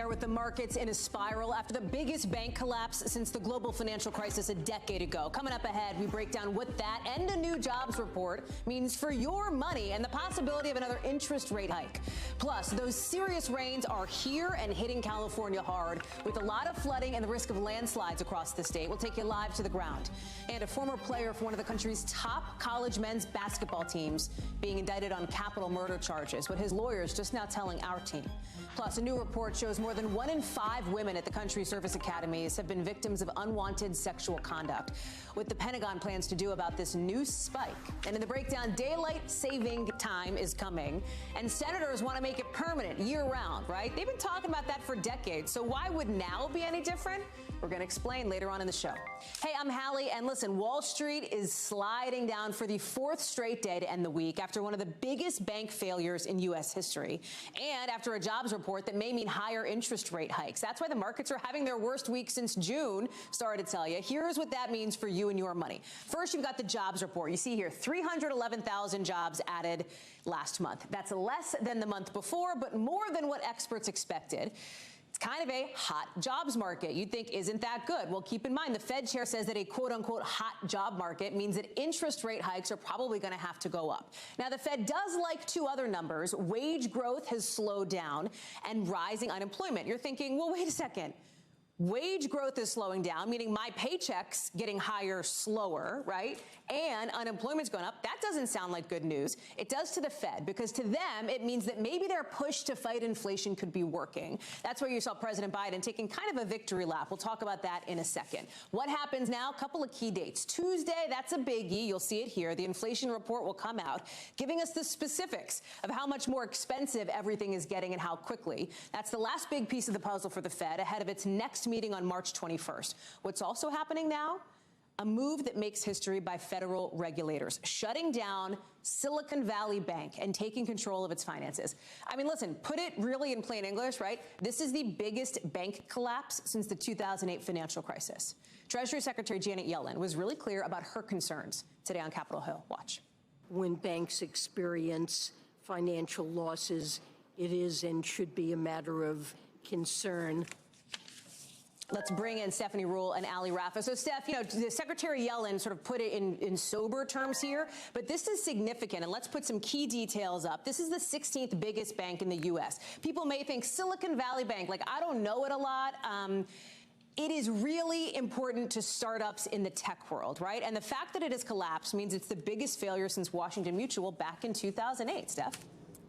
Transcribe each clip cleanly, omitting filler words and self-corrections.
With the markets in a spiral after the biggest bank collapse since the global financial crisis a decade ago. Coming up ahead, we break down what that and a new jobs report means for your money and the possibility of another interest rate hike. Plus, those serious rains are here and hitting California hard with a lot of flooding and the risk of landslides across the state. We'll take you live to the ground. And a former player for one of the country's top college men's basketball teams being indicted on capital murder charges. What his lawyers just now telling our team. Plus, a new report shows more than 1 in 5 women at the country's service academies have been victims of unwanted sexual conduct. What the Pentagon plans to do about this new spike. And in the breakdown, daylight saving time is coming. And senators want to make it permanent year-round, right? They've been talking about that for decades. So why would now be any different? We're going to explain later on in the show. Hey, I'm Hallie, and listen, Wall Street is sliding down for the 4th straight day to end the week after one of the biggest bank failures in U.S. history. And after a jobs report that may mean higher interest rate hikes. That's why the markets are having their worst week since June. Sorry to tell you. Here's what that means for you and your money. First, you've got the jobs report. You see here, 311,000 jobs added last month. That's less than the month before, but more than what experts expected. Kind of a hot jobs market. You'd think, isn't that good? Well, keep in mind, the Fed chair says that a quote-unquote hot job market means that interest rate hikes are probably going to have to go up. Now, the Fed does like 2 other numbers. Wage growth has slowed down and rising unemployment. You're thinking, well, wait a second. Wage growth is slowing down, meaning my paycheck's getting higher slower, right? And unemployment's going up. That doesn't sound like good news. It does to the Fed, because to them, it means that maybe their push to fight inflation could be working. That's where you saw President Biden taking kind of a victory lap. We'll talk about that in a second. What happens now? A couple of key dates. Tuesday, that's a biggie. You'll see it here. The inflation report will come out, giving us the specifics of how much more expensive everything is getting and how quickly. That's the last big piece of the puzzle for the Fed ahead of its next meeting on March 21st. What's also happening now? A move that makes history by federal regulators, shutting down Silicon Valley Bank and taking control of its finances. I mean, listen, put it really in plain English, right? This is the biggest bank collapse since the 2008 financial crisis. Treasury Secretary Janet Yellen was really clear about her concerns today on Capitol Hill. Watch. When banks experience financial losses, it is and should be a matter of concern. Let's bring in Stephanie Ruhle and Hallie Raffa. So, Steph, you know, the Secretary Yellen sort of put it in sober terms here, but this is significant, and let's put some key details up. This is the 16th biggest bank in the U.S. People may think Silicon Valley Bank, like, I don't know it a lot. It is really important to startups in the tech world, right? And the fact that it has collapsed means it's the biggest failure since Washington Mutual back in 2008, Steph.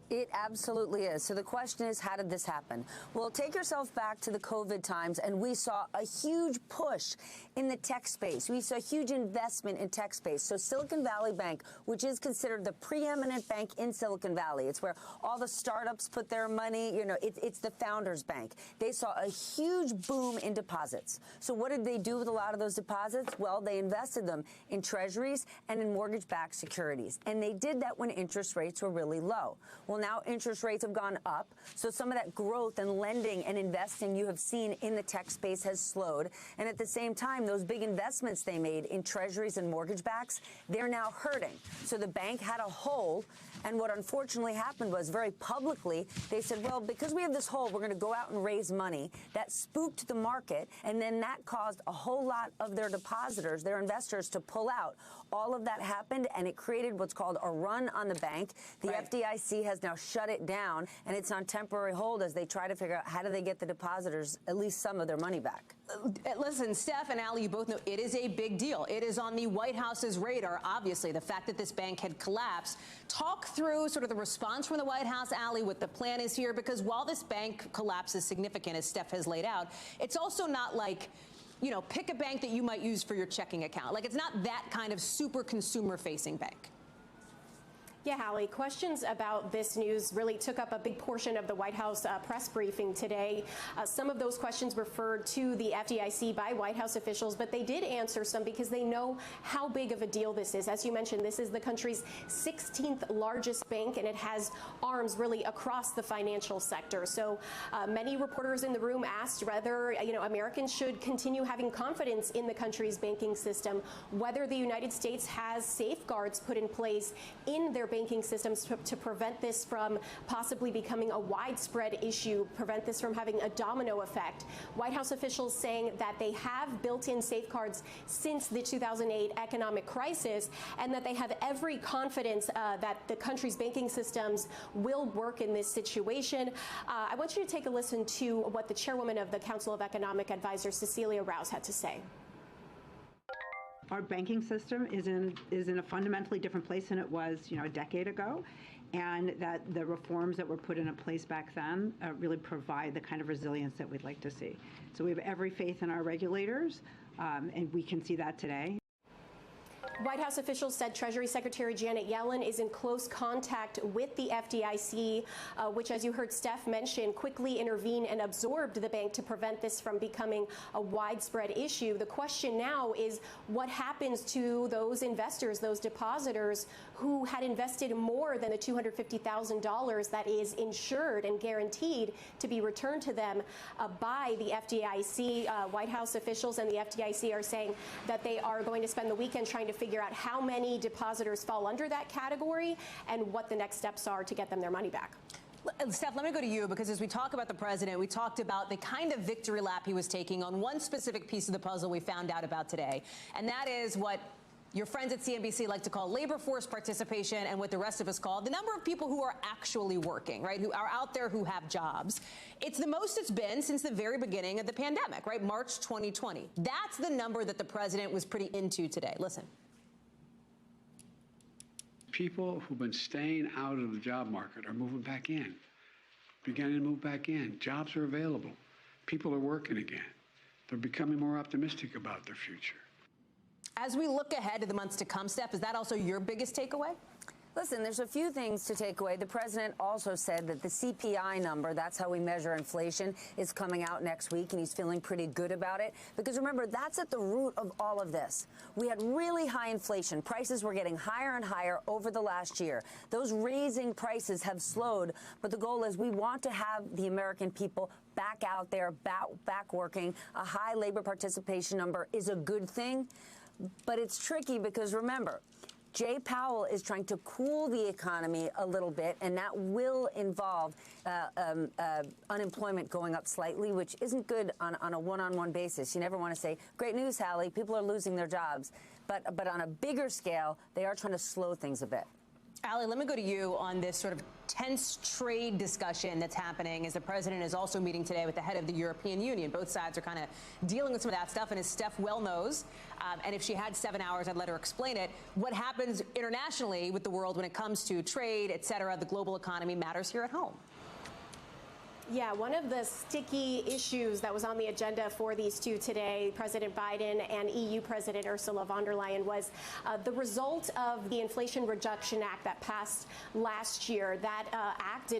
It absolutely is. So the question is, how did this happen? Well, take yourself back to the COVID times, and we saw a huge push in the tech space. We saw huge investment in tech space. So Silicon Valley Bank, which is considered the preeminent bank in Silicon Valley, it's where all the startups put their money. You know, it's the founders' bank. They saw a huge boom in deposits. So what did they do with a lot of those deposits? Well, they invested them in treasuries and in mortgage-backed securities. And they did that when interest rates were really low. Well, now interest rates have gone up, so some of that growth and lending and investing you have seen in the tech space has slowed. And at the same time, those big investments they made in treasuries and mortgage backs, they're now hurting. So the bank had a hole, and what unfortunately happened was very publicly, they said, well, because we have this hole, we're going to go out and raise money. That spooked the market, and then that caused a whole lot of their depositors, their investors, to pull out. All of that happened, and it created what's called a run on the bank. The FDIC has now shut it down, and it's on temporary hold as they try to figure out how do they get the depositors at least some of their money back. Listen, Steph and Hallie, you both know it is a big deal. It is on the White House's radar, obviously, the fact that this bank had collapsed. Talk through sort of the response from the White House, Hallie, what the plan is here, because while this bank collapse is significant, as Steph has laid out, it's also not like, you know, pick a bank that you might use for your checking account. Like, it's not that kind of super consumer-facing bank. Yeah, Hallie, questions about this news really took up a big portion of the White House press briefing today. Some of those questions referred to the FDIC by White House officials, but they did answer some because they know how big of a deal this is. As you mentioned, this is the country's 16th largest bank, and it has arms really across the financial sector. So many reporters in the room asked whether Americans should continue having confidence in the country's banking system, whether the United States has safeguards put in place in their banking systems to prevent this from possibly becoming a widespread issue, prevent this from having a domino effect. White House officials saying that they have built-in safeguards since the 2008 economic crisis, and that they have every confidence that the country's banking systems will work in this situation. I want you to take a listen to what the chairwoman of the Council of Economic Advisors, Cecilia Rouse, had to say. Our banking system is in a fundamentally different place than it was, a decade ago, and that the reforms that were put into place back then really provide the kind of resilience that we'd like to see. So we have every faith in our regulators, and we can see that today. White House officials said Treasury Secretary Janet Yellen is in close contact with the FDIC, which, as you heard Steph mention, quickly intervened and absorbed the bank to prevent this from becoming a widespread issue. The question now is what happens to those investors, those depositors who had invested more than the $250,000 that is insured and guaranteed to be returned to them by the FDIC. White House officials and the FDIC are saying that they are going to spend the weekend trying to figure out how many depositors fall under that category and what the next steps are to get them their money back. Steph, let me go to you, because as we talk about the president, we talked about the kind of victory lap he was taking on one specific piece of the puzzle we found out about today, and that is what your friends at CNBC like to call labor force participation, and what the rest of us call the number of people who are actually working, right, who are out there, who have jobs. It's the most it's been since the very beginning of the pandemic, right, March 2020. That's the number that the president was pretty into today. Listen. People who've been staying out of the job market are moving back in, beginning to move back in. Jobs are available. People are working again. They're becoming more optimistic about their future. As we look ahead to the months to come, Steph, is that also your biggest takeaway? Listen, there's a few things to take away. The president also said that the CPI number, that's how we measure inflation, is coming out next week, and he's feeling pretty good about it. Because remember, that's at the root of all of this. We had really high inflation. Prices were getting higher and higher over the last year. Those raising prices have slowed, but the goal is we want to have the American people back out there, back working. A high labor participation number is a good thing, but it's tricky because remember, Jay Powell is trying to cool the economy a little bit, and that will involve unemployment going up slightly, which isn't good on a one-on-one basis. You never want to say, great news, Hallie, people are losing their jobs. But on a bigger scale, they are trying to slow things a bit. Hallie, let me go to you on this sort of tense trade discussion that's happening as the president is also meeting today with the head of the European Union. Both sides are kind of dealing with some of that stuff, and as Steph well knows, and if she had 7 hours, I'd let her explain it, what happens internationally with the world when it comes to trade, et cetera, the global economy matters here at home. Yeah, one of the sticky issues that was on the agenda for these two today, President Biden and EU President Ursula von der Leyen, was the result of the Inflation Reduction Act that passed last year. That act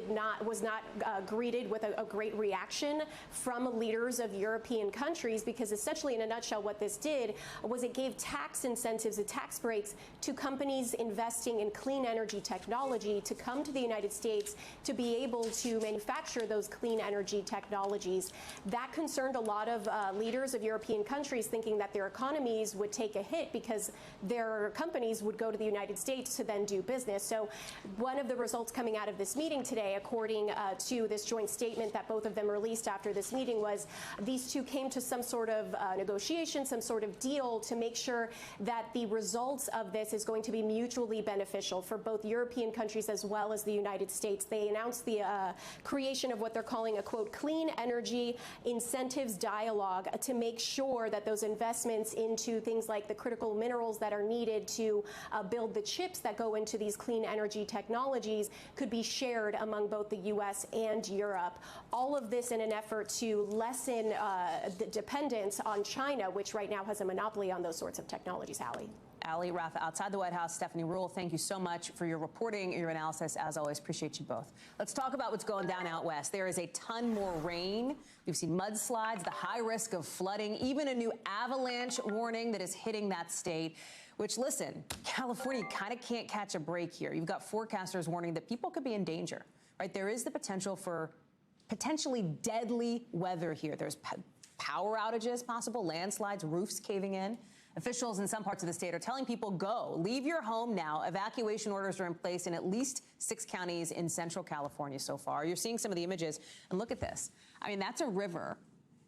was not greeted with a great reaction from leaders of European countries, because essentially, in a nutshell, what this did was it gave tax incentives and tax breaks to companies investing in clean energy technology to come to the United States to be able to manufacture those clean energy technologies. That concerned a lot of leaders of European countries, thinking that their economies would take a hit because their companies would go to the United States to then do business. So one of the results coming out of this meeting today, according to this joint statement that both of them released after this meeting, was these two came to some sort of negotiation, some sort of deal to make sure that the results of this is going to be mutually beneficial for both European countries as well as the United States. They announced the creation of what they're calling a, quote, clean energy incentives dialogue to make sure that those investments into things like the critical minerals that are needed to build the chips that go into these clean energy technologies could be shared among both the U.S. and Europe. All of this in an effort to lessen the dependence on China, which right now has a monopoly on those sorts of technologies, Hallie. Hallie, Rafa outside the White House, Stephanie Ruhle, thank you so much for your reporting and your analysis. As always, appreciate you both. Let's talk about what's going down out west. There is a ton more rain. We've seen mudslides, the high risk of flooding, even a new avalanche warning that is hitting that state. Which, listen, California kind of can't catch a break here. You've got forecasters warning that people could be in danger, right? There is the potential for potentially deadly weather here. There's power outages possible, landslides, roofs caving in. Officials in some parts of the state are telling people, go, leave your home now. Evacuation orders are in place in at least 6 counties in central California so far. You're seeing some of the images, and look at this. I mean, that's a river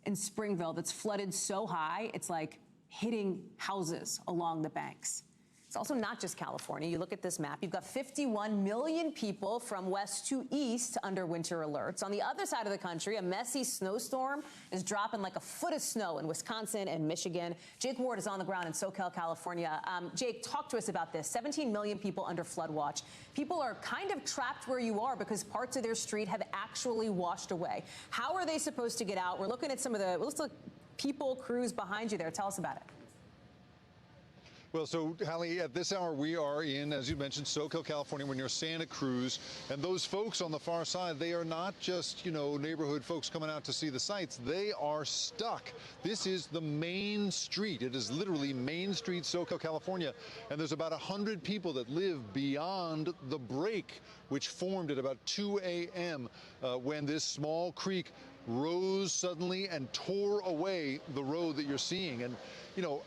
in Springville that's flooded so high, it's like hitting houses along the banks. It's also not just California. You look at this map, you've got 51 million people from west to east under winter alerts. On the other side of the country, a messy snowstorm is dropping like a foot of snow in Wisconsin and Michigan. Jake Ward is on the ground in SoCal, California. Jake, talk to us about this. 17 million people under flood watch. People are kind of trapped where you are because parts of their street have actually washed away. How are they supposed to get out? We're looking at some of the, let's look, people, crews behind you there. Tell us about it. Well, so, Hallie, at this hour, we are in, as you mentioned, SoCal, California. We're near Santa Cruz. And those folks on the far side, they are not just, neighborhood folks coming out to see the sights. They are stuck. This is the main street. It is literally Main Street, SoCal, California. And there's about 100 people that live beyond the break, which formed at about 2 a.m. When this small creek rose suddenly and tore away the road that you're seeing. And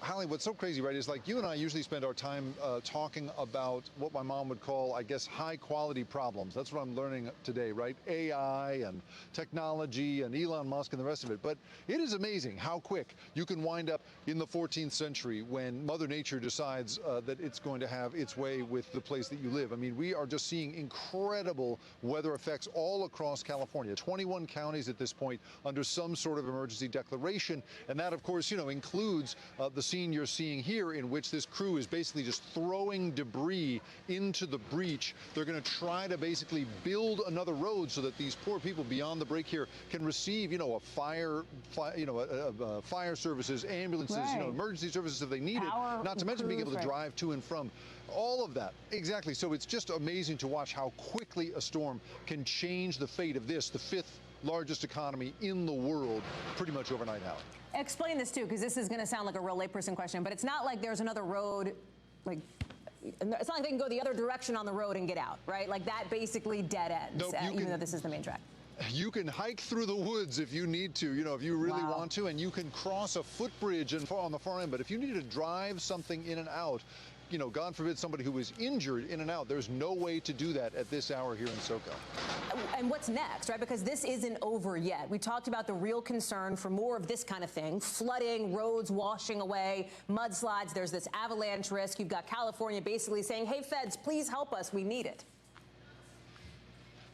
Hallie, what's so crazy, right, is like you and I usually spend our time talking about what my mom would call, I guess, high quality problems. That's what I'm learning today, right? AI and technology and Elon Musk and the rest of it. But it is amazing how quick you can wind up in the 14th century when Mother Nature decides that it's going to have its way with the place that you live. I mean, we are just seeing incredible weather effects all across California. 21 counties at this point under some sort of emergency declaration. And that, of course, includes the scene you're seeing here, in which this crew is basically just throwing debris into the breach. They're going to try to basically build another road so that these poor people beyond the break here can receive, fire services, ambulances, right, emergency services if they need power, it. Not to mention being able to right, drive to and from. All of that. Exactly. So it's just amazing to watch how quickly a storm can change the fate of this, the 5th largest economy in the world, pretty much overnight, Hallie. Explain this, too, because this is going to sound like a real layperson question, but it's not like there's another road, it's not like they can go the other direction on the road and get out, right? Like that basically dead ends, nope, even though this is the main track. You can hike through the woods if you need to, if you really wow, want to, and you can cross a footbridge on the far end. But if you need to drive something in and out, God forbid somebody who is injured in and out, there's no way to do that at this hour here in SoCal. And what's next, right? Because this isn't over yet. We talked about the real concern for more of this kind of thing, flooding, roads washing away, mudslides. There's this avalanche risk. You've got California basically saying, hey, feds, please help us. We need it.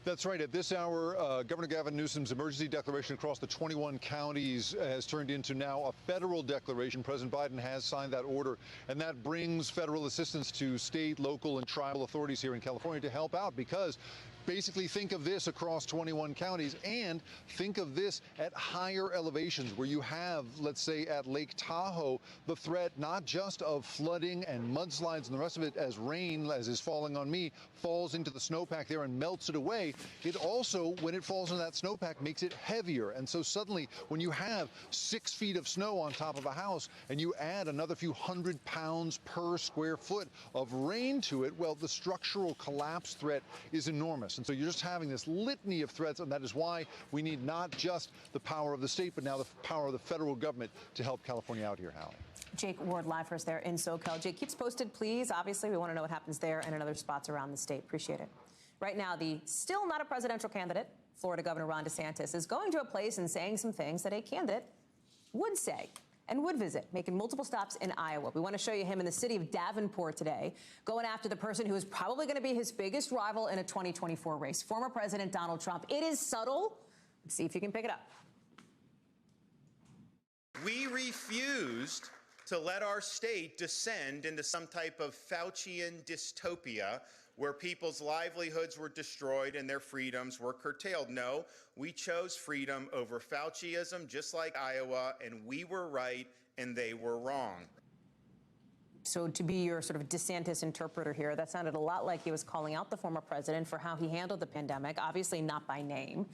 That's right. At this hour, Governor Gavin Newsom's emergency declaration across the 21 counties has turned into now a federal declaration. President Biden has signed that order, and that brings federal assistance to state, local, and tribal authorities here in California to help out, because basically think of this across 21 counties, and think of this at higher elevations where you have, let's say, at Lake Tahoe, the threat not just of flooding and mudslides and the rest of it as rain, as is falling on me, falls into the snowpack there and melts it away. It also, when it falls into that snowpack, makes it heavier. And so suddenly, when you have 6 feet of snow on top of a house and you add another few 100 pounds per square foot of rain to it, well, the structural collapse threat is enormous. And so you're just having this litany of threats, and that is why we need not just the power of the state, but now the power of the federal government to help California out here, Hallie. Jake Ward live for us there in SoCal. Jake, keeps posted, please. Obviously, we want to know what happens there and in other spots around the state. Appreciate it. Right now, the still not a presidential candidate, Florida Governor Ron DeSantis, is going to a place and saying some things that a candidate would say and would visit, making multiple stops in Iowa. We want to show you him in the city of Davenport today, going after the person who is probably going to be his biggest rival in a 2024 race, former President Donald Trump. It is subtle. Let's see if you can pick it up. We refused to let our state descend into some type of Faucian dystopia where people's livelihoods were destroyed and their freedoms were curtailed. No, we chose freedom over Fauciism, just like Iowa, and we were right and they were wrong. So to be your sort of DeSantis interpreter here, that sounded a lot like he was calling out the former president for how he handled the pandemic, obviously not by name.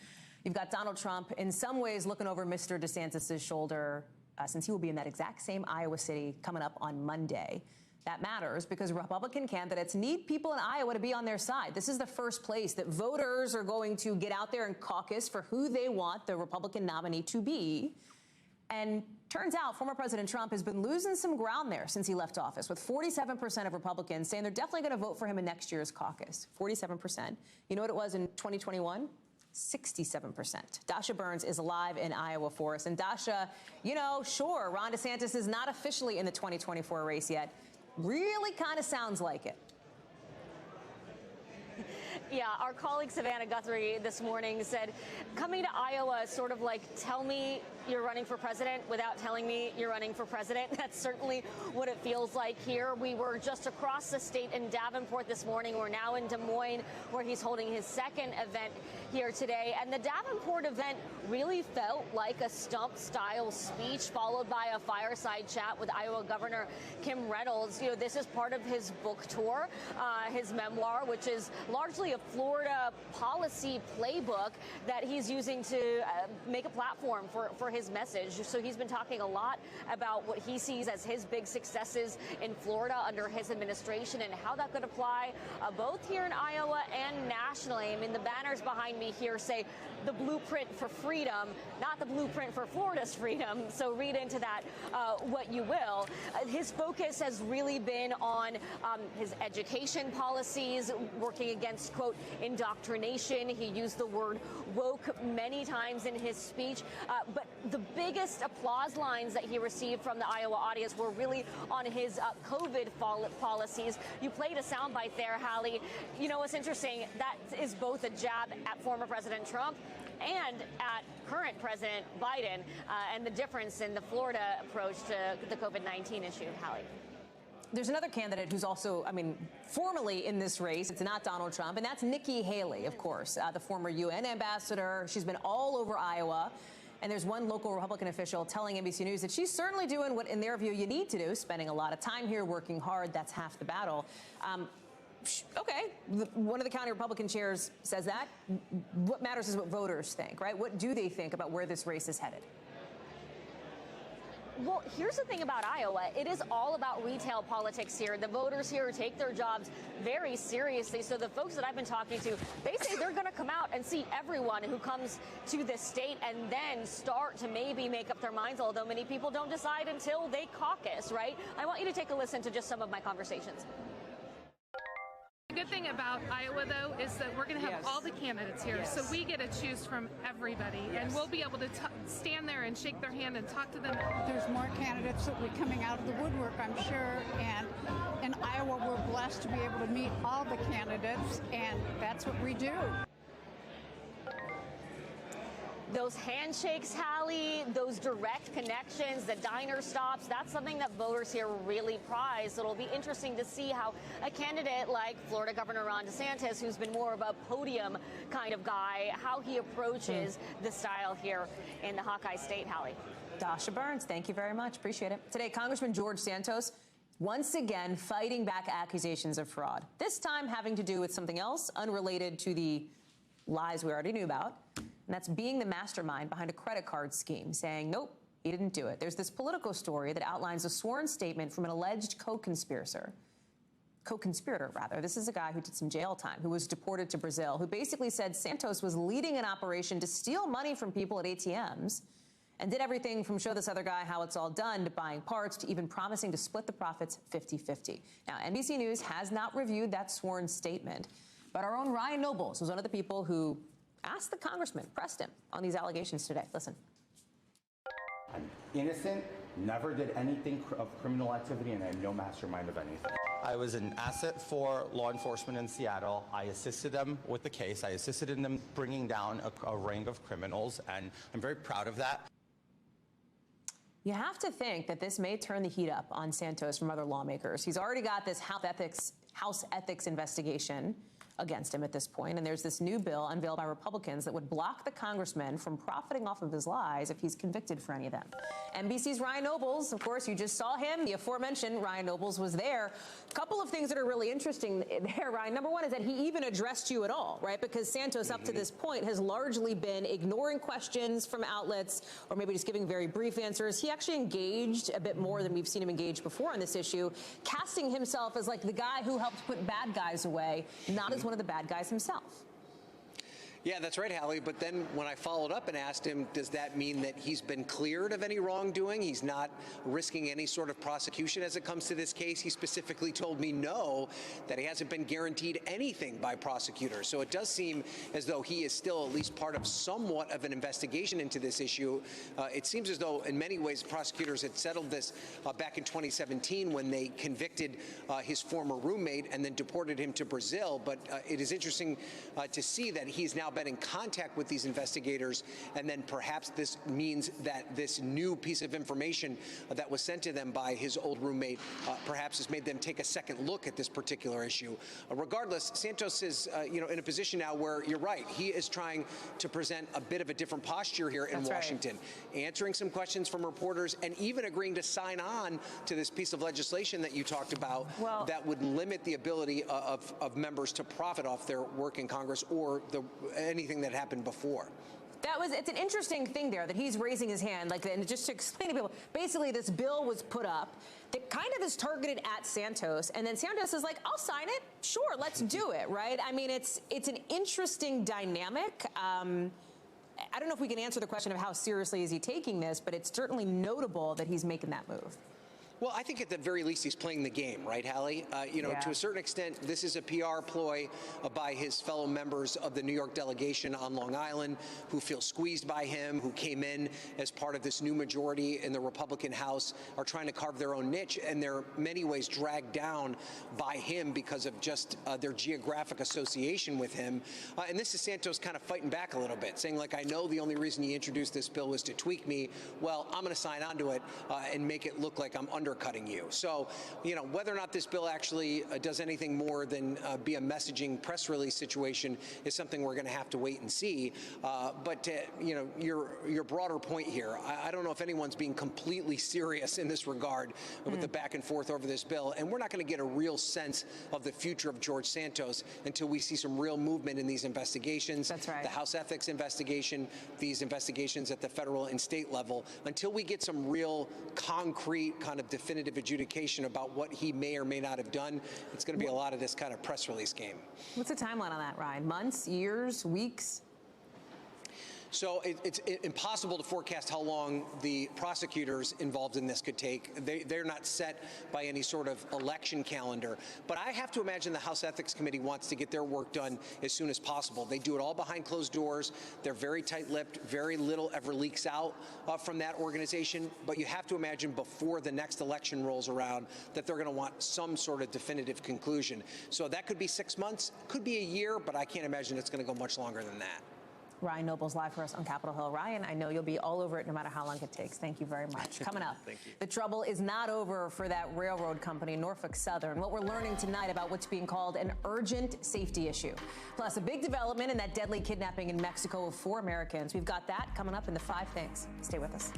You've got Donald Trump in some ways looking over Mr. DeSantis' shoulder since he will be in that exact same Iowa city coming up on Monday. That matters because Republican candidates need people in Iowa to be on their side. This is the first place that voters are going to get out there and caucus for who they want the Republican nominee to be. And turns out former President Trump has been losing some ground there since he left office, with 47% of Republicans saying they're definitely going to vote for him in next year's caucus. 47%. You know what it was in 2021? 67%. Dasha Burns is live in Iowa for us. And Dasha, you know, sure, Ron DeSantis is not officially in the 2024 race yet. Really kind of sounds like it. Yeah, our colleague Savannah Guthrie this morning said, coming to Iowa is sort of like, tell me you're running for president without telling me you're running for president. That's certainly what it feels like here. We were just across the state in Davenport this morning. We're now in Des Moines, where he's holding his second event here today. And the Davenport event really felt like a stump-style speech, followed by a fireside chat with Iowa Governor Kim Reynolds. You know, this is part of his book tour, his memoir, which is largely a Florida policy playbook that he's using to make a platform for his message. So he's been talking a lot about what he sees as his big successes in Florida under his administration and how that could apply both here in Iowa and nationally. I mean, the banners behind me here say the blueprint for freedom, not the blueprint for Florida's freedom. So read into that what you will. His focus has really been on his education policies, working against, quote, indoctrination. He used the word woke many times in his speech. But the biggest applause lines that he received from the Iowa audience were really on his COVID policies. You played a soundbite there, Hallie. You know, what's interesting, that is both a jab at former President Trump and at current President Biden, and the difference in the Florida approach to the COVID-19 issue, Hallie. There's another candidate who's also, I mean, formally in this race. It's not Donald Trump, and that's Nikki Haley, of course, the former UN ambassador. She's been all over Iowa. And there's one local Republican official telling NBC News that she's certainly doing what, in their view, you need to do, spending a lot of time here, working hard. That's half the battle. Okay, one of the county Republican chairs says that. What matters is what voters think, right? What do they think about where this race is headed? Well, here's the thing about Iowa. It is all about retail politics here. The voters here take their jobs very seriously. So the folks that I've been talking to, they say they're going to come out and see everyone who comes to this state and then start to maybe make up their minds, although many people don't decide until they caucus, right? I want you to take a listen to just some of my conversations. The good thing about Iowa, though, is that we're going to have all the candidates here, so we get to choose from everybody, and we'll be able to stand there and shake their hand and talk to them. There's more candidates that will be coming out of the woodwork, I'm sure, and in Iowa, we're blessed to be able to meet all the candidates, and that's what we do. Those handshakes, Hallie, those direct connections, the diner stops, that's something that voters here really prize. So it'll be interesting to see how a candidate like Florida Governor Ron DeSantis, who's been more of a podium kind of guy, how he approaches the style here in the Hawkeye State, Hallie. Dasha Burns, thank you very much. Appreciate it. Today, Congressman George Santos once again fighting back accusations of fraud, this time having to do with something else unrelated to the lies we already knew about. And that's being the mastermind behind a credit card scheme, saying, nope, he didn't do it. There's this Politico story that outlines a sworn statement from an alleged co-conspirator. This is a guy who did some jail time, who was deported to Brazil, who basically said Santos was leading an operation to steal money from people at ATMs and did everything from show this other guy how it's all done to buying parts to even promising to split the profits 50-50. Now, NBC News has not reviewed that sworn statement, but our own Ryan Nobles was one of the people who asked the congressman, pressed him on these allegations today. Listen. I'm innocent, never did anything of criminal activity, and I am no mastermind of anything. I was an asset for law enforcement in Seattle. I assisted them with the case. I assisted in them bringing down a ring of criminals, and I'm very proud of that. You have to think that this may turn the heat up on Santos from other lawmakers. He's already got this House ethics investigation against him at this point. And there's this new bill unveiled by Republicans that would block the congressman from profiting off of his lies if he's convicted for any of them. NBC's Ryan Nobles, of course, you just saw him. The aforementioned Ryan Nobles was there. A couple of things that are really interesting there, Ryan. Number one is that he even addressed you at all, right? Because Santos, up to this point, has largely been ignoring questions from outlets or maybe just giving very brief answers. He actually engaged a bit more than we've seen him engage before on this issue, casting himself as like the guy who helped put bad guys away, not as one of the bad guys himself. Yeah, that's right, Hallie. But then when I followed up and asked him, does that mean that he's been cleared of any wrongdoing? He's not risking any sort of prosecution as it comes to this case? He specifically told me no, that he hasn't been guaranteed anything by prosecutors. So it does seem as though he is still at least part of somewhat of an investigation into this issue. It seems as though in many ways prosecutors had settled this back in 2017 when they convicted his former roommate and then deported him to Brazil. But it is interesting to see that he's now been in contact with these investigators, and then perhaps this means that this new piece of information that was sent to them by his old roommate perhaps has made them take a second look at this particular issue. Regardless, Santos is in a position now where you're right. He is trying to present a bit of a different posture here in Washington, answering some questions from reporters and even agreeing to sign on to this piece of legislation that you talked about that would limit the ability of members to profit off their work in Congress or anything that happened before. It's an interesting thing there that he's raising his hand, and just to explain to people, basically this bill was put up that kind of is targeted at Santos, and then Santos is like, I'll sign it, sure, let's do it, right? I mean, it's an interesting dynamic. I don't know if we can answer the question of how seriously is he taking this, but it's certainly notable that he's making that move. Well, I think at the very least he's playing the game, right, Hallie? To a certain extent, this is a PR ploy by his fellow members of the New York delegation on Long Island who feel squeezed by him, who came in as part of this new majority in the Republican House, are trying to carve their own niche, and they're in many ways dragged down by him because of just their geographic association with him. And this is Santos kind of fighting back a little bit, saying, like, I know the only reason you introduced this bill was to tweak me. Well, I'm going to sign on to it and make it look like I'm undercutting you. So, whether or not this bill actually does anything more than be a messaging press release situation is something we're going to have to wait and see. But your broader point here, I don't know if anyone's being completely serious in this regard with the back and forth over this bill. And we're not going to get a real sense of the future of George Santos until we see some real movement in these investigations. That's right. The House Ethics investigation, these investigations at the federal and state level, until we get some real concrete kind of definitive adjudication about what he may or may not have done, it's going to be a lot of this kind of press release game. What's the timeline on that, Ryan? Months, years, weeks? So it's impossible to forecast how long the prosecutors involved in this could take. They're not set by any sort of election calendar. But I have to imagine the House Ethics Committee wants to get their work done as soon as possible. They do it all behind closed doors. They're very tight-lipped. Very little ever leaks out from that organization. But you have to imagine before the next election rolls around that they're going to want some sort of definitive conclusion. So that could be 6 months, could be a year, but I can't imagine it's going to go much longer than that. Ryan Nobles live for us on Capitol Hill. Ryan, I know you'll be all over it no matter how long it takes. Thank you very much. Coming up, Thank you. The trouble is not over for that railroad company, Norfolk Southern. What we're learning tonight about what's being called an urgent safety issue. Plus, a big development in that deadly kidnapping in Mexico of 4 Americans. We've got that coming up in the 5 Things. Stay with us.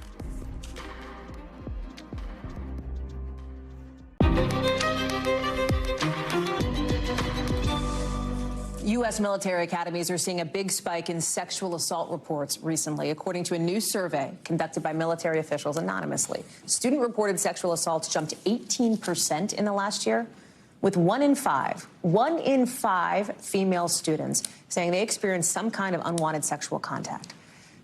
U.S. military academies are seeing a big spike in sexual assault reports recently, according to a new survey conducted by military officials anonymously. Student-reported sexual assaults jumped 18% in the last year, with 1 in 5 female students saying they experienced some kind of unwanted sexual contact.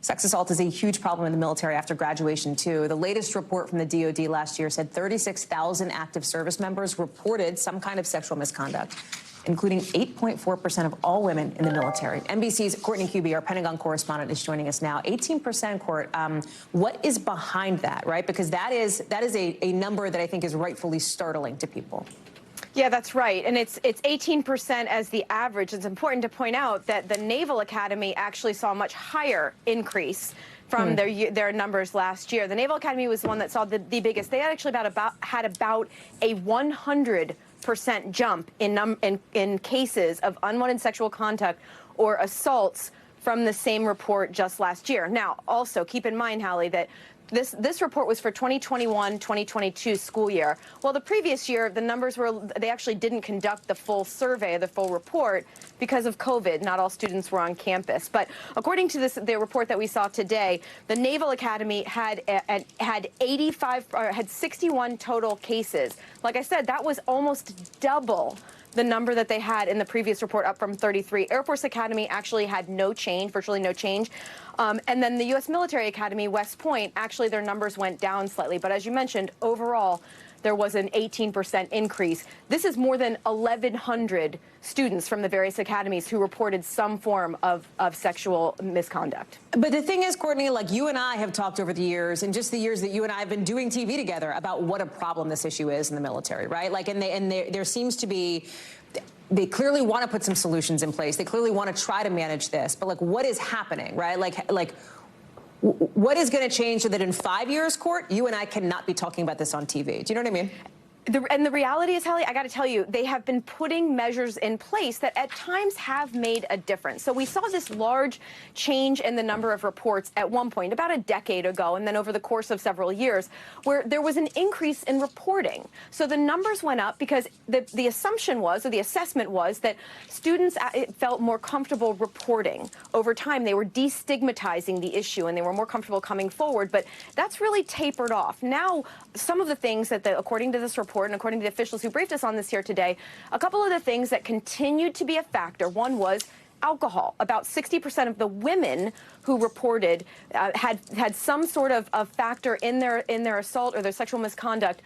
Sex assault is a huge problem in the military after graduation, too. The latest report from the DoD last year said 36,000 active service members reported some kind of sexual misconduct, including 8.4% of all women in the military. NBC's Courtney Kuby, our Pentagon correspondent, is joining us now. 18%, Court. What is behind that, right? Because that is a number that I think is rightfully startling to people. Yeah, that's right. And it's 18% as the average. It's important to point out that the Naval Academy actually saw a much higher increase from their numbers last year. The Naval Academy was the one that saw the biggest. They had actually had about a 100% jump in cases of unwanted sexual contact or assaults from the same report just last year. Now, also keep in mind, Hallie, that this report was for 2021-2022 school year. Well, the previous year, the numbers they actually didn't conduct the full survey, the full report, because of COVID. Not all students were on campus. But according to the report that we saw today, the Naval Academy had 61 total cases. Like I said, that was almost double the number that they had in the previous report, up from 33. Air Force Academy actually had no change, virtually no change. And then the U.S. Military Academy, West Point, actually their numbers went down slightly. But as you mentioned, overall, there was an 18% increase. This is more than 1,100 students from the various academies who reported some form of sexual misconduct. But the thing is, Courtney, like you and I have talked over the years, and just the years that you and I have been doing TV together, about what a problem this issue is in the military, right? Like, and there seems to be, they clearly want to put some solutions in place. They clearly want to try to manage this. But like, what is happening, right? Like what is going to change so that in 5 years, Court, you and I cannot be talking about this on TV? Do you know what I mean? And the reality is, Hallie, I got to tell you, they have been putting measures in place that at times have made a difference. So we saw this large change in the number of reports at one point, about a decade ago, and then over the course of several years, where there was an increase in reporting. So the numbers went up because the assumption was, or the assessment was, that students felt more comfortable reporting. Over time, they were destigmatizing the issue, and they were more comfortable coming forward. But that's really tapered off. Now, some of the things that, according to this report, and according to the officials who briefed us on this here today, a couple of the things that continued to be a factor. One was alcohol. About 60% of the women who reported had some sort of factor in their assault or their sexual misconduct.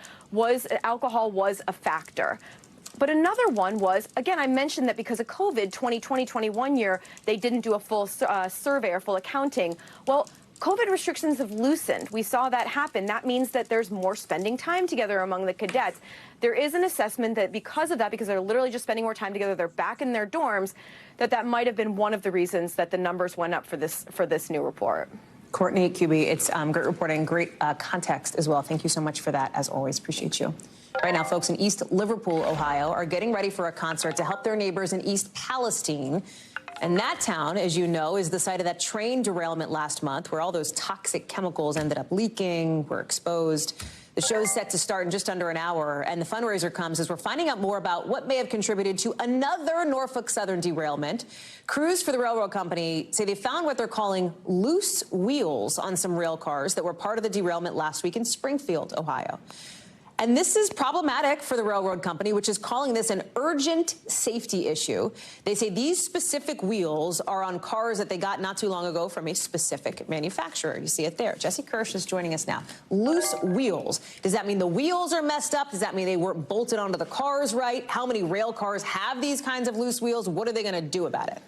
Alcohol was a factor. But another one was, again, I mentioned that because of COVID, 2020-21 year, they didn't do a full survey or full accounting. Well, COVID restrictions have loosened. We saw that happen. That means that there's more spending time together among the cadets. There is an assessment that because of that, because they're literally just spending more time together, they're back in their dorms, that might have been one of the reasons that the numbers went up for this new report. Courtney Kuby, it's great reporting, great context as well. Thank you so much for that, as always. Appreciate you. Right now, folks in East Liverpool, Ohio, are getting ready for a concert to help their neighbors in East Palestine. And that town, as you know, is the site of that train derailment last month where all those toxic chemicals ended up leaking, were exposed. The show is set to start in just under an hour, and the fundraiser comes as we're finding out more about what may have contributed to another Norfolk Southern derailment. Crews for the railroad company say they found what they're calling loose wheels on some rail cars that were part of the derailment last week in Springfield, Ohio. And this is problematic for the railroad company, which is calling this an urgent safety issue. They say these specific wheels are on cars that they got not too long ago from a specific manufacturer. You see it there. Jesse Kirsch is joining us now. Loose wheels. Does that mean the wheels are messed up? Does that mean they weren't bolted onto the cars right? How many rail cars have these kinds of loose wheels? What are they going to do about it?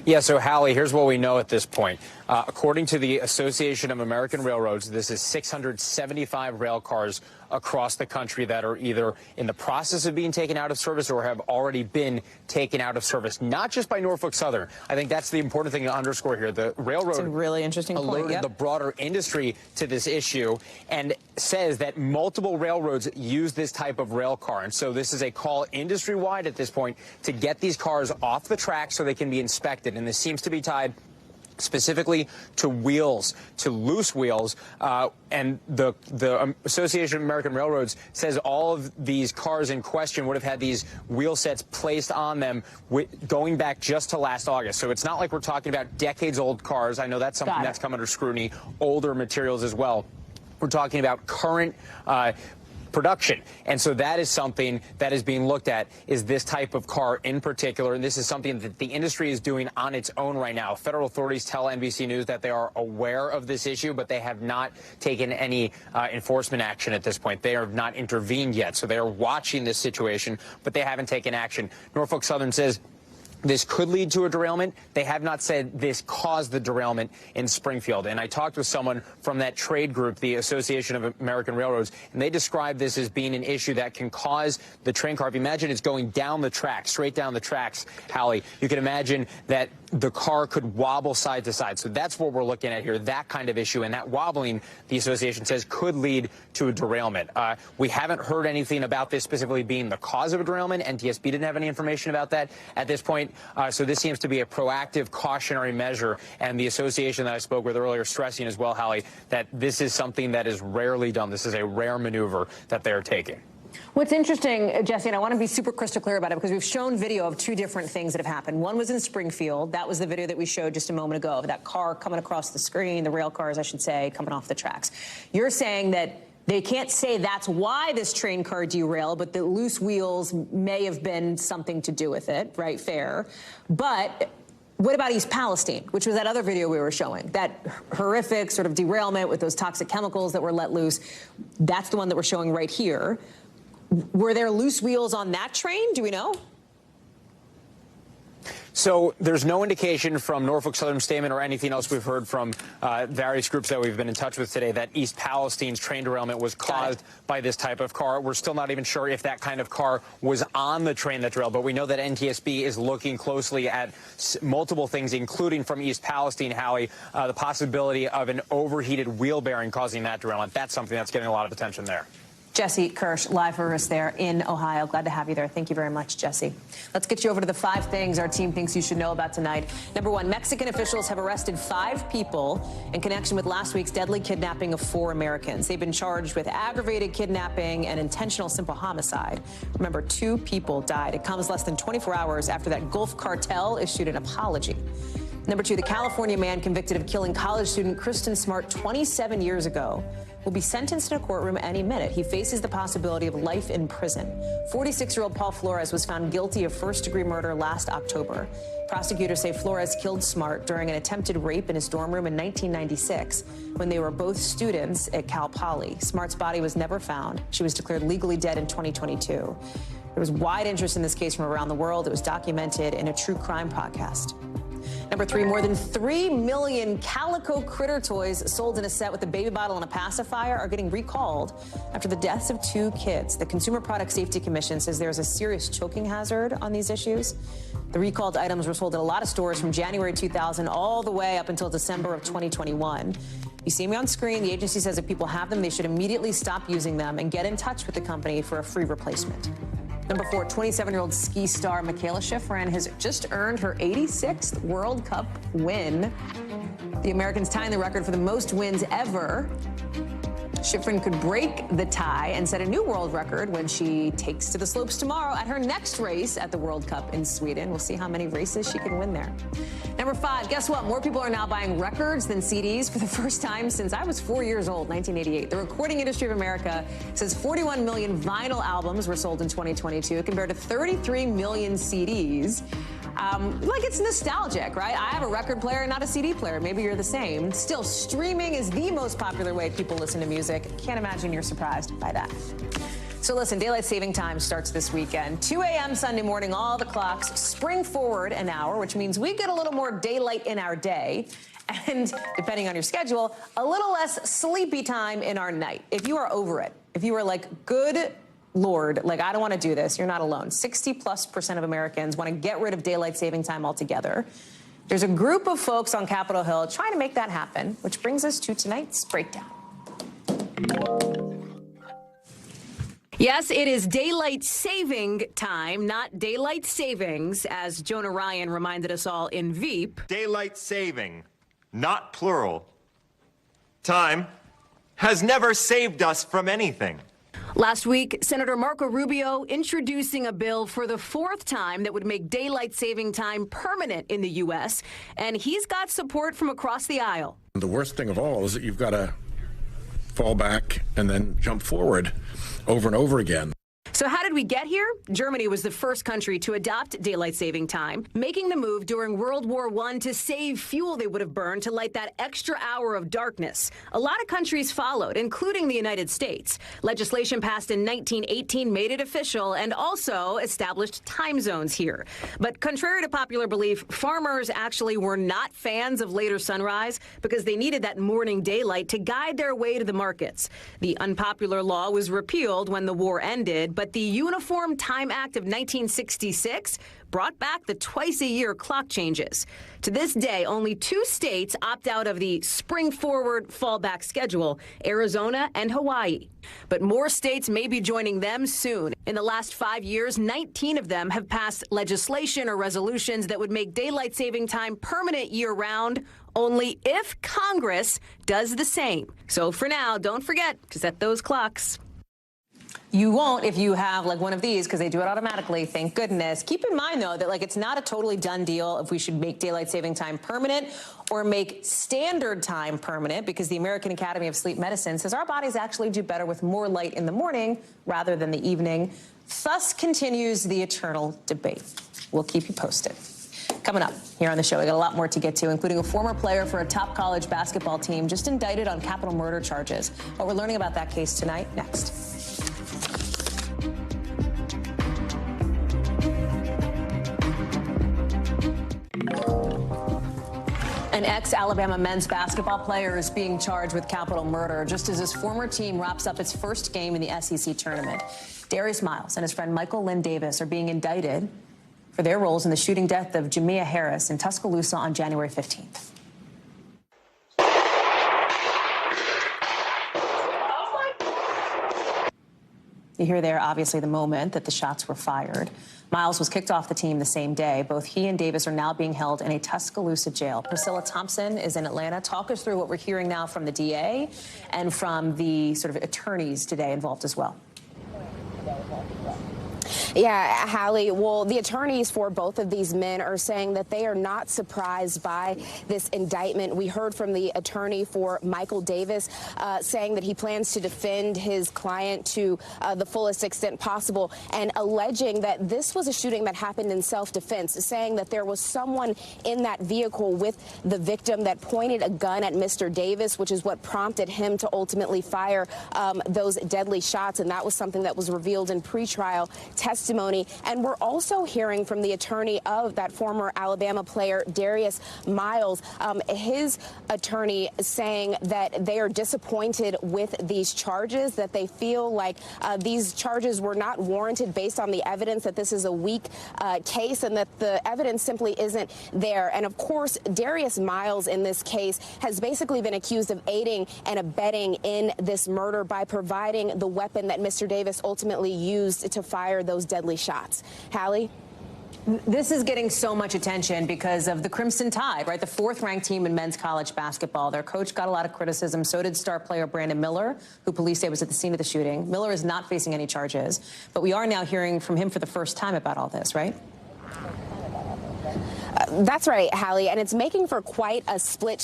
Yeah, so Hallie, here's what we know at this point. According to the Association of American Railroads, this is 675 rail cars across the country that are either in the process of being taken out of service or have already been taken out of service, not just by Norfolk Southern. I think that's the important thing to underscore here. The railroad that's a really interesting point, alerted the broader industry to this issue and says that multiple railroads use this type of rail car. And so this is a call industry-wide at this point to get these cars off the track so they can be inspected. And this seems to be tied specifically to wheels, to loose wheels. And the Association of American Railroads says all of these cars in question would have had these wheel sets placed on them going back just to last August. So it's not like we're talking about decades-old cars. I know that's something that's come under scrutiny, older materials as well. We're talking about current production. And so that is something that is being looked at, is this type of car in particular. And this is something that the industry is doing on its own right now. Federal authorities tell NBC News that they are aware of this issue, but they have not taken any enforcement action at this point. They have not intervened yet. So they are watching this situation, but they haven't taken action. Norfolk Southern says this could lead to a derailment. They have not said this caused the derailment in Springfield. And I talked with someone from that trade group, the Association of American Railroads, and they described this as being an issue that can cause the train car. If you imagine it's going down the tracks, straight down the tracks, Hallie, you can imagine that the car could wobble side to side. So that's what we're looking at here, that kind of issue. And that wobbling, the association says, could lead to a derailment. We haven't heard anything about this specifically being the cause of a derailment. NTSB didn't have any information about that at this point. So this seems to be a proactive, cautionary measure. And the association that I spoke with earlier stressing as well, Hallie, that this is something that is rarely done. This is a rare maneuver that they're taking. What's interesting, Jesse, and I want to be super crystal clear about it because we've shown video of two different things that have happened. One was in Springfield. That was the video that we showed just a moment ago of that car coming across the screen, the rail cars, I should say, coming off the tracks. You're saying that they can't say that's why this train car derailed, but the loose wheels may have been something to do with it, right? Fair. But what about East Palestine, which was that other video we were showing, that horrific sort of derailment with those toxic chemicals that were let loose? That's the one that we're showing right here. Were there loose wheels on that train? Do we know? So there's no indication from Norfolk Southern statement or anything else we've heard from various groups that we've been in touch with today that East Palestine's train derailment was caused by this type of car. We're still not even sure if that kind of car was on the train that derailed, but we know that NTSB is looking closely at multiple things, including from East Palestine, Hallie, the possibility of an overheated wheel bearing causing that derailment. That's something that's getting a lot of attention there. Jesse Kirsch, live for us there in Ohio. Glad to have you there. Thank you very much, Jesse. Let's get you over to the 5 things our team thinks you should know about tonight. Number 1, Mexican officials have arrested 5 people in connection with last week's deadly kidnapping of 4 Americans. They've been charged with aggravated kidnapping and intentional simple homicide. Remember, 2 people died. It comes less than 24 hours after that Gulf cartel issued an apology. Number 2, the California man convicted of killing college student Kristen Smart 27 years ago will be sentenced in a courtroom any minute. He faces the possibility of life in prison. 46-year-old Paul Flores was found guilty of first-degree murder last October. Prosecutors say Flores killed Smart during an attempted rape in his dorm room in 1996 when they were both students at Cal Poly. Smart's body was never found. She was declared legally dead in 2022. There was wide interest in this case from around the world. It was documented in a true crime podcast. Number 3, more than 3 million calico critter toys sold in a set with a baby bottle and a pacifier are getting recalled after the deaths of 2 kids. The Consumer Product Safety Commission says there's a serious choking hazard on these issues. The recalled items were sold at a lot of stores from January 2000 all the way up until December of 2021. You see me on screen. The agency says if people have them, they should immediately stop using them and get in touch with the company for a free replacement. Number 4, 27-year-old ski star Michaela Schifrin has just earned her 86th World Cup win. The Americans tying the record for the most wins ever. Schifrin could break the tie and set a new world record when she takes to the slopes tomorrow at her next race at the World Cup in Sweden. We'll see how many races she can win there. Number 5, guess what? More people are now buying records than CDs for the first time since I was 4 years old, 1988. The Recording Industry of America says 41 million vinyl albums were sold in 2022 compared to 33 million CDs. Like, it's nostalgic, right? I have a record player, not a CD player. Maybe you're the same. Still, streaming is the most popular way people listen to music. Can't imagine you're surprised by that. So listen, daylight saving time starts this weekend. 2 a.m. Sunday morning, all the clocks spring forward an hour, which means we get a little more daylight in our day. And depending on your schedule, a little less sleepy time in our night. If you are over it, if you are like, good Lord, like, I don't want to do this, you're not alone. 60+% of Americans want to get rid of daylight saving time altogether. There's a group of folks on Capitol Hill trying to make that happen, which brings us to tonight's breakdown. Yes, it is daylight saving time, not daylight savings, as Jonah Ryan reminded us all in Veep. Daylight saving, not plural. Time has never saved us from anything. Last week, Senator Marco Rubio introducing a bill for the 4th time that would make daylight saving time permanent in the U.S., and he's got support from across the aisle. The worst thing of all is that you've got to fall back and then jump forward over and over again. So how did we get here? Germany was the first country to adopt daylight saving time, making the move during World War I to save fuel they would have burned to light that extra hour of darkness. A lot of countries followed, including the United States. Legislation passed in 1918 made it official and also established time zones here. But contrary to popular belief, farmers actually were not fans of later sunrise because they needed that morning daylight to guide their way to the markets. The unpopular law was repealed when the war ended, but But the Uniform Time Act of 1966 brought back the twice-a-year clock changes. To this day, only 2 states opt out of the spring-forward fallback schedule, Arizona and Hawaii. But more states may be joining them soon. In the last 5 years, 19 of them have passed legislation or resolutions that would make daylight saving time permanent year-round, only if Congress does the same. So for now, don't forget to set those clocks. You won't if you have like one of these, because they do it automatically, thank goodness. Keep in mind, though, that like it's not a totally done deal if we should make daylight saving time permanent or make standard time permanent, because the American Academy of Sleep Medicine says our bodies actually do better with more light in the morning rather than the evening. Thus continues the eternal debate. We'll keep you posted. Coming up here on the show, we got a lot more to get to, including a former player for a top college basketball team just indicted on capital murder charges. What we're learning about that case tonight, next. An ex-Alabama men's basketball player is being charged with capital murder just as his former team wraps up its first game in the SEC tournament. Darius Miles and his friend Michael Lynn Davis are being indicted for their roles in the shooting death of Jamia Harris in Tuscaloosa on January 15th. You hear there, obviously, the moment that the shots were fired. Miles was kicked off the team the same day. Both he and Davis are now being held in a Tuscaloosa jail. Priscilla Thompson is in Atlanta. Talk us through what we're hearing now from the DA and from the sort of attorneys today involved as well. Yeah, Hallie, well, the attorneys for both of these men are saying that they are not surprised by this indictment. We heard from the attorney for Michael Davis saying that he plans to defend his client to the fullest extent possible and alleging that this was a shooting that happened in self-defense, saying that there was someone in that vehicle with the victim that pointed a gun at Mr. Davis, which is what prompted him to ultimately fire those deadly shots. And that was something that was revealed in pretrial testimony. And we're also hearing from the attorney of that former Alabama player, Darius Miles, his attorney saying that they are disappointed with these charges, that they feel like these charges were not warranted based on the evidence, that this is a weak case and that the evidence simply isn't there. And of course, Darius Miles in this case has basically been accused of aiding and abetting in this murder by providing the weapon that Mr. Davis ultimately used to fire those deadly shots. Hallie? This is getting so much attention because of the Crimson Tide, right? The 4th-ranked team in men's college basketball. Their coach got a lot of criticism. So did star player Brandon Miller, who police say was at the scene of the shooting. Miller is not facing any charges, but we are now hearing from him for the first time about all this, right? That's right, Hallie, and it's making for quite a split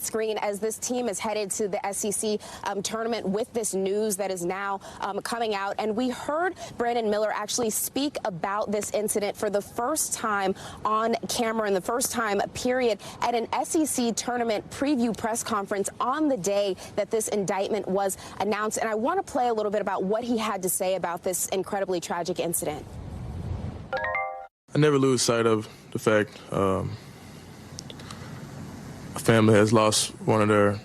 screen as this team is headed to the SEC tournament with this news that is now coming out. And we heard Brandon Miller actually speak about this incident for the first time on camera and the first time, period, at an SEC tournament preview press conference on the day that this indictment was announced. And I want to play a little bit about what he had to say about this incredibly tragic incident. I never lose sight of the fact a family has lost one of their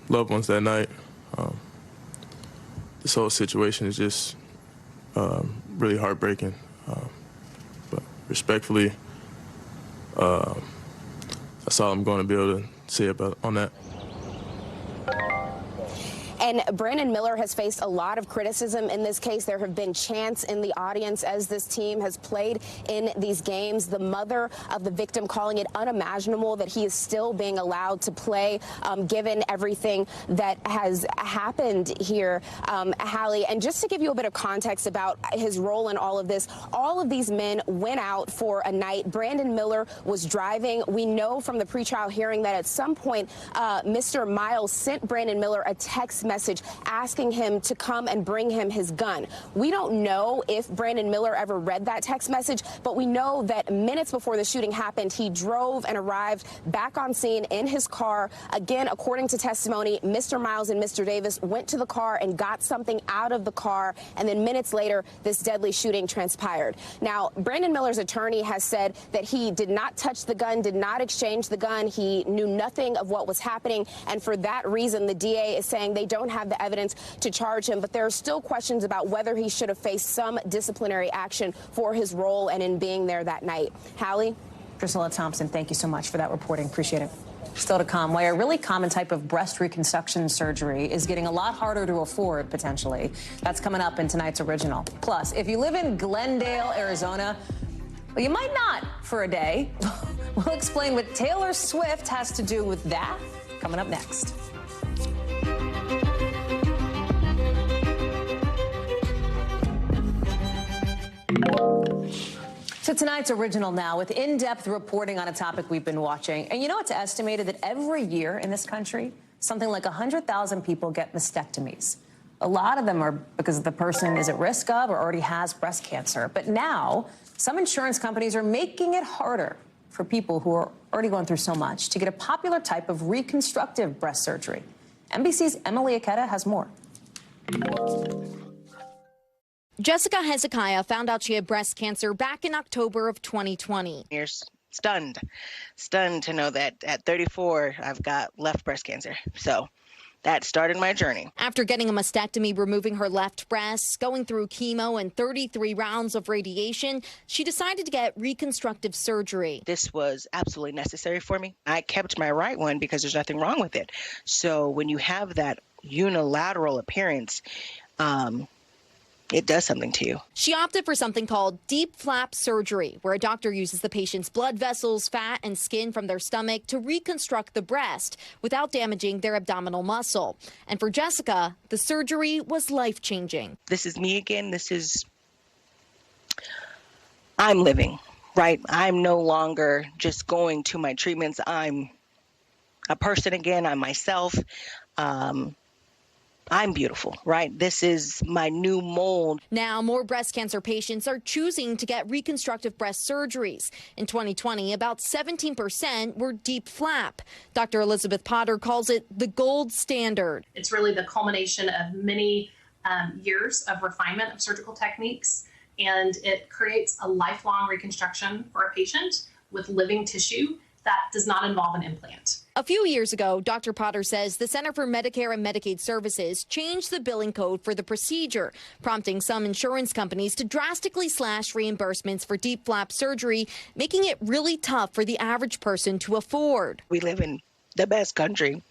loved ones that night. This whole situation is just really heartbreaking. But respectfully, that's all I'm going to be able to say about on that. And Brandon Miller has faced a lot of criticism in this case. There have been chants in the audience as this team has played in these games. The mother of the victim calling it unimaginable that he is still being allowed to play, given everything that has happened here, Hallie. And just to give you a bit of context about his role in all of this, all of these men went out for a night. Brandon Miller was driving. We know from the pretrial hearing that at some point, Mr. Miles sent Brandon Miller a text message asking him to come and bring him his gun. We don't know if Brandon Miller ever read that text message, but we know that minutes before the shooting happened, he drove and arrived back on scene in his car. Again, according to testimony, Mr. Miles and Mr. Davis went to the car and got something out of the car, and then minutes later, this deadly shooting transpired. Now, Brandon Miller's attorney has said that he did not touch the gun, did not exchange the gun. He knew nothing of what was happening, and for that reason, the DA is saying they don't have the evidence to charge him, but there are still questions about whether he should have faced some disciplinary action for his role and in being there that night. Hallie? Priscilla Thompson, thank you so much for that reporting. Appreciate it. Still to come, why a really common type of breast reconstruction surgery is getting a lot harder to afford, potentially. That's coming up in tonight's Original. Plus, if you live in Glendale, Arizona, well, you might not for a day. We'll explain what Taylor Swift has to do with that coming up next. So tonight's Original now with in-depth reporting on a topic we've been watching. And you know, it's estimated that every year in this country, something like 100,000 people get mastectomies. A lot of them are because the person is at risk of or already has breast cancer. But now, some insurance companies are making it harder for people who are already going through so much to get a popular type of reconstructive breast surgery. NBC's Emily Aketa has more. Jessica Hezekiah found out she had breast cancer back in October of 2020. You're stunned to know that at 34, I've got left breast cancer. So that started my journey. After getting a mastectomy, removing her left breast, going through chemo and 33 rounds of radiation, she decided to get reconstructive surgery. This was absolutely necessary for me. I kept my right one because there's nothing wrong with it. So when you have that unilateral appearance, it does something to you. She opted for something called deep flap surgery, where a doctor uses the patient's blood vessels, fat, and skin from their stomach to reconstruct the breast without damaging their abdominal muscle. And for Jessica, the surgery was life-changing. This is me again. I'm living, right? I'm no longer just going to my treatments. I'm a person again. I'm myself. I'm beautiful, right? This is my new mold. Now, more breast cancer patients are choosing to get reconstructive breast surgeries. In 2020, about 17% were deep flap. Dr. Elizabeth Potter calls it the gold standard. It's really the culmination of many years of refinement of surgical techniques, and it creates a lifelong reconstruction for a patient with living tissue that does not involve an implant. A few years ago, Dr. Potter says the Center for Medicare and Medicaid Services changed the billing code for the procedure, prompting some insurance companies to drastically slash reimbursements for deep flap surgery, making it really tough for the average person to afford. We live in the best country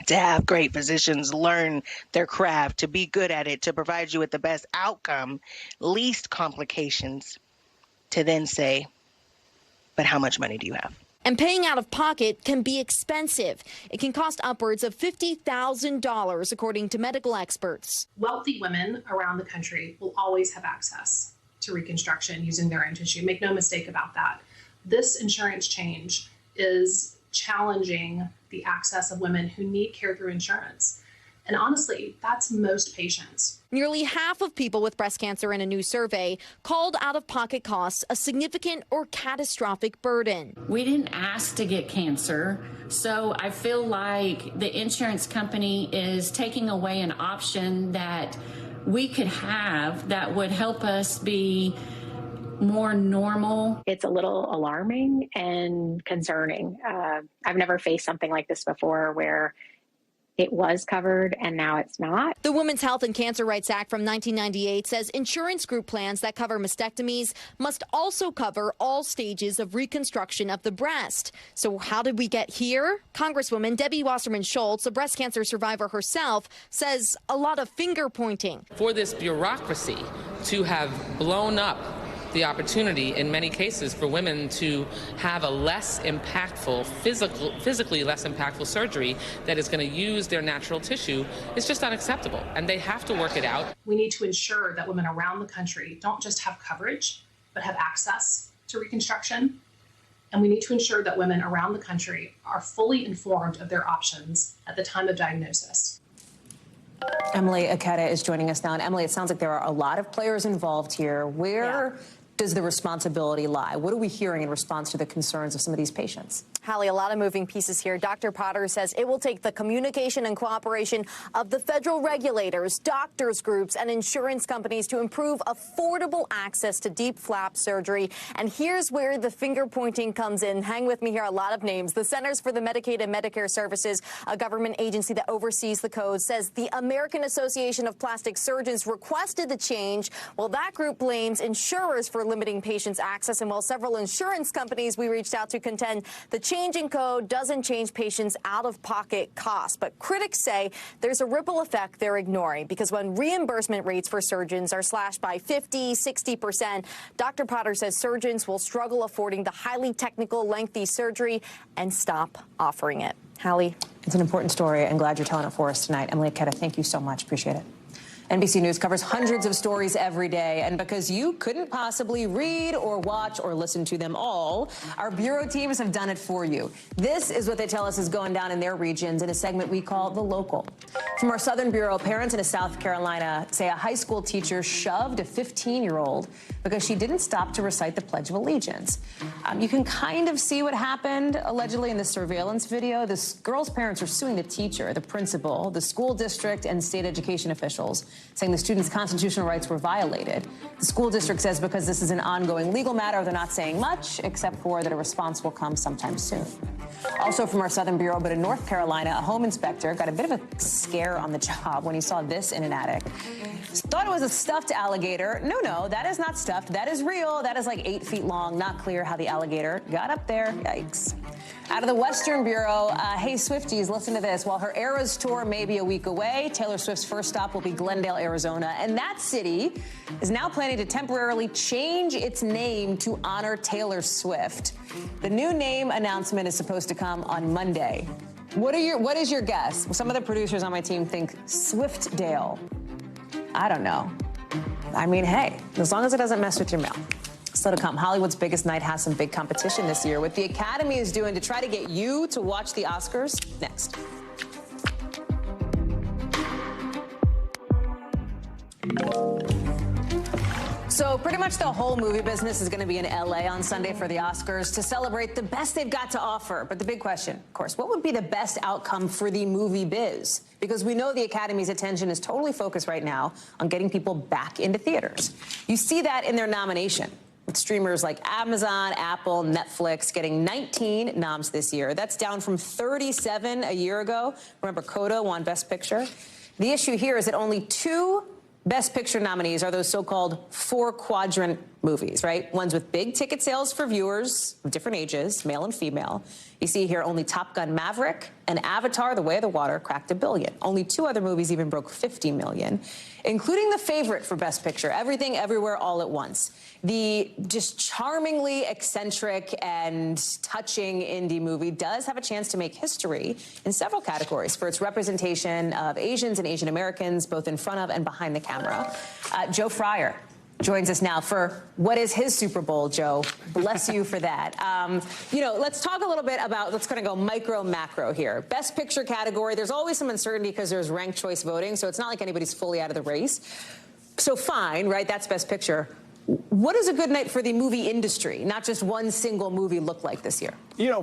to have great physicians learn their craft, to be good at it, to provide you with the best outcome, least complications, to then say, but how much money do you have? And paying out of pocket can be expensive. It can cost upwards of $50,000, according to medical experts. Wealthy women around the country will always have access to reconstruction using their own tissue. Make no mistake about that. This insurance change is challenging the access of women who need care through insurance. And honestly, that's most patients. Nearly half of people with breast cancer in a new survey called out-of-pocket costs a significant or catastrophic burden. We didn't ask to get cancer, so I feel like the insurance company is taking away an option that we could have that would help us be more normal. It's a little alarming and concerning. I've never faced something like this before where it was covered and now it's not. The Women's Health and Cancer Rights Act from 1998 says insurance group plans that cover mastectomies must also cover all stages of reconstruction of the breast. So how did we get here? Congresswoman Debbie Wasserman Schultz, a breast cancer survivor herself, says a lot of finger pointing. For this bureaucracy to have blown up the opportunity in many cases for women to have a less impactful, physically less impactful surgery that is going to use their natural tissue is just unacceptable, and they have to work it out. We need to ensure that women around the country don't just have coverage, but have access to reconstruction. And we need to ensure that women around the country are fully informed of their options at the time of diagnosis. Emily Aketa is joining us now. And Emily, it sounds like there are a lot of players involved here. Where does the responsibility lie? What are we hearing in response to the concerns of some of these patients? Hallie, a lot of moving pieces here. Dr. Potter says it will take the communication and cooperation of the federal regulators, doctors groups, and insurance companies to improve affordable access to deep flap surgery. And here's where the finger pointing comes in. Hang with me here, a lot of names. The Centers for the Medicaid and Medicare Services, a government agency that oversees the code, says the American Association of Plastic Surgeons requested the change. Well, that group blames insurers for limiting patients' access. And while several insurance companies we reached out to contend the change in code doesn't change patients' out-of-pocket costs. But critics say there's a ripple effect they're ignoring, because when reimbursement rates for surgeons are slashed by 50, 60%, Dr. Potter says surgeons will struggle affording the highly technical, lengthy surgery and stop offering it. Hallie? It's an important story. I'm glad you're telling it for us tonight. Emily Aketa, thank you so much. Appreciate it. NBC News covers hundreds of stories every day, and because you couldn't possibly read or watch or listen to them all, our bureau teams have done it for you. This is what they tell us is going down in their regions in a segment we call The Local. From our Southern Bureau, parents in South Carolina say a high school teacher shoved a 15-year-old because she didn't stop to recite the Pledge of Allegiance. You can kind of see what happened, allegedly, in the surveillance video. This girl's parents are suing the teacher, the principal, the school district, and state education officials, saying the student's constitutional rights were violated. The school district says because this is an ongoing legal matter, they're not saying much, except for that a response will come sometime soon. Also from our Southern Bureau, but in North Carolina, a home inspector got a bit of a scare on the job when he saw this in an attic. Thought it was a stuffed alligator. No, that is not stuffed. That is real. That is like 8 feet long. Not clear how the alligator got up there. Yikes. Out of the Western Bureau, hey, Swifties, listen to this. While her Eras tour may be a week away, Taylor Swift's first stop will be Glendale, Arizona. And that city is now planning to temporarily change its name to honor Taylor Swift. The new name announcement is supposed to come on Monday. What is your guess? Some of the producers on my team think Swiftdale. I don't know. I mean, hey, as long as it doesn't mess with your mail. Still to come, Hollywood's biggest night has some big competition this year. What the Academy is doing to try to get you to watch the Oscars, next. So pretty much the whole movie business is going to be in LA on Sunday for the Oscars to celebrate the best they've got to offer. But the big question, of course, what would be the best outcome for the movie biz? Because we know the Academy's attention is totally focused right now on getting people back into theaters. You see that in their nomination, with streamers like Amazon, Apple, Netflix getting 19 noms this year. That's down from 37 a year ago. Remember, Coda won Best Picture. The issue here is that only 2 Best Picture nominees are those so-called 4-quadrant movies, right? Ones with big ticket sales for viewers of different ages, male and female. You see here only Top Gun Maverick and Avatar: The Way of the Water cracked $1 billion. Only 2 other movies even broke $50 million, including the favorite for Best Picture, Everything Everywhere All at Once. The just charmingly eccentric and touching indie movie does have a chance to make history in several categories for its representation of Asians and Asian Americans, both in front of and behind the camera. Joe Fryer joins us now for what is his Super Bowl, Joe. Bless you for that. Let's talk a little bit about, let's kind of go micro, macro here. Best Picture category, there's always some uncertainty because there's ranked choice voting, so it's not like anybody's fully out of the race. So fine, right, that's Best Picture. What does a good night for the movie industry, not just one single movie, look like this year?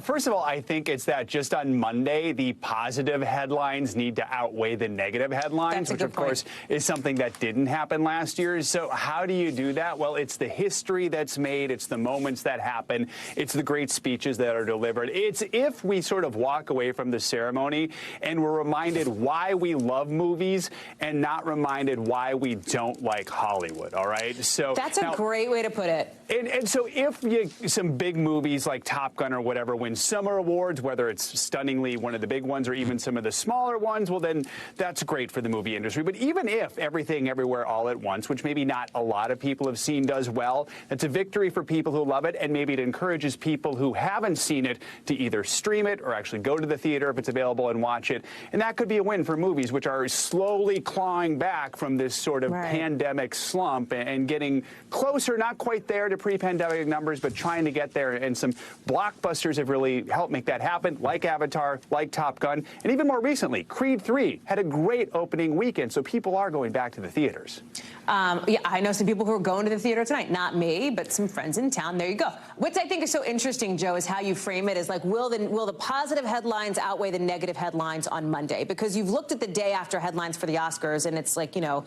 First of all, I think it's that just on Monday, the positive headlines need to outweigh the negative headlines, which, of course, is something that didn't happen last year. So how do you do that? Well, it's the history that's made. It's the moments that happen. It's the great speeches that are delivered. It's if we sort of walk away from the ceremony and we're reminded why we love movies and not reminded why we don't like Hollywood, all right? So that's a great way to put it. And so if some big movies like Top Gun or whatever win summer awards, whether it's stunningly one of the big ones or even some of the smaller ones, well, then that's great for the movie industry. But even if Everything Everywhere All at Once, which maybe not a lot of people have seen, does well, that's a victory for people who love it, and maybe it encourages people who haven't seen it to either stream it or actually go to the theater if it's available and watch it. And that could be a win for movies, which are slowly clawing back from this sort of pandemic slump and getting closer, not quite there to pre-pandemic numbers, but trying to get there. And some blockbusters Oscars have really helped make that happen, like Avatar, like Top Gun, and even more recently, Creed 3 had a great opening weekend, so people are going back to the theaters. Yeah, I know some people who are going to the theater tonight. Not me, but some friends in town. There you go. What I think is so interesting, Joe, is how you frame it as like, will the positive headlines outweigh the negative headlines on Monday? Because you've looked at the day after headlines for the Oscars, and it's like, you know,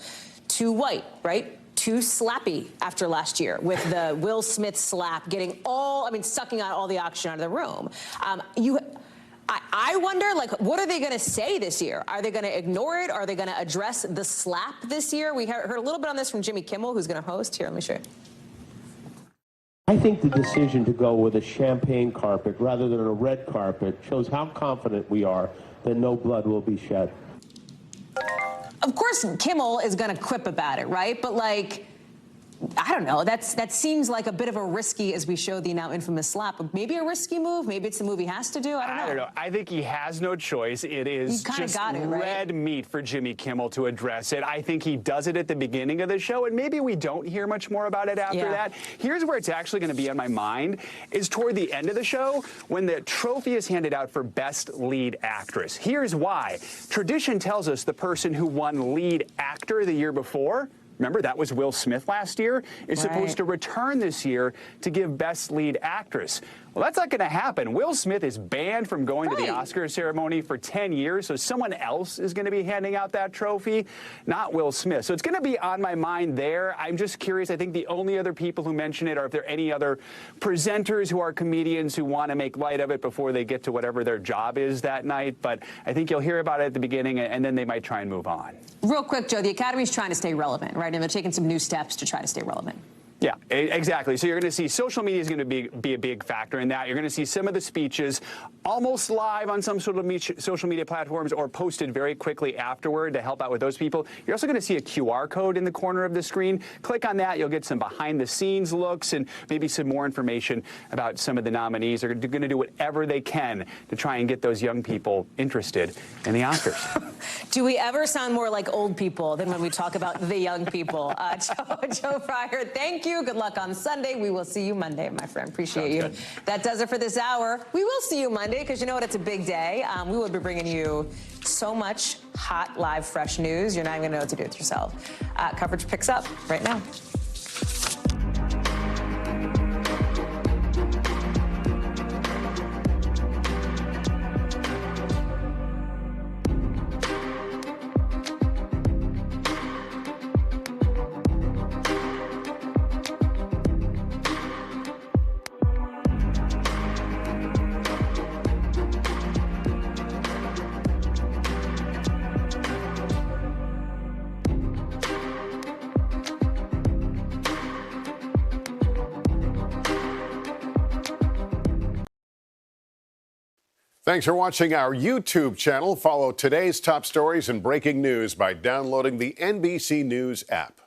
too white, right? Too slappy after last year with the Will Smith slap getting sucking out all the oxygen out of the room. I wonder, like, what are they going to say this year? Are they going to ignore it? Are they going to address the slap this year? We heard a little bit on this from Jimmy Kimmel, who's going to host. Here, let me show you. I think the decision to go with a champagne carpet rather than a red carpet shows how confident we are that no blood will be shed. Of course, Kimmel is going to quip about it, right? But, like, I don't know. That seems like a bit of a risky, as we showed the now infamous slap. Maybe a risky move. Maybe it's the move he has to do. I don't know. I think he has no choice. It is just red meat for Jimmy Kimmel to address it. I think he does it at the beginning of the show, and maybe we don't hear much more about it after that. Here's where it's actually going to be on my mind, is toward the end of the show when the trophy is handed out for Best Lead Actress. Here's why. Tradition tells us the person who won Lead Actor the year before, remember, that was Will Smith last year, is supposed to return this year to give Best Lead Actress. Well, that's not going to happen. Will Smith is banned from going to the Oscar ceremony for 10 years, so someone else is going to be handing out that trophy, not Will Smith. So it's going to be on my mind there. I'm just curious. I think the only other people who mention it are if there are any other presenters who are comedians who want to make light of it before they get to whatever their job is that night. But I think you'll hear about it at the beginning, and then they might try and move on. Real quick, Joe, the Academy's trying to stay relevant, right? And they're taking some new steps to try to stay relevant. Yeah, exactly. So you're going to see social media is going to be a big factor in that. You're going to see some of the speeches almost live on some sort of social media platforms or posted very quickly afterward to help out with those people. You're also going to see a QR code in the corner of the screen. Click on that. You'll get some behind-the-scenes looks and maybe some more information about some of the nominees. They're going to do whatever they can to try and get those young people interested in the Oscars. Do we ever sound more like old people than when we talk about the young people? Joe Fryer, thank you. Good luck on Sunday. We will see you Monday, my friend. Appreciate you. That does it for this hour. We will see you Monday because you know what? It's a big day. We will be bringing you so much hot, live, fresh news. You're not even going to know what to do with yourself. Coverage picks up right now. Thanks for watching our YouTube channel. Follow today's top stories and breaking news by downloading the NBC News app.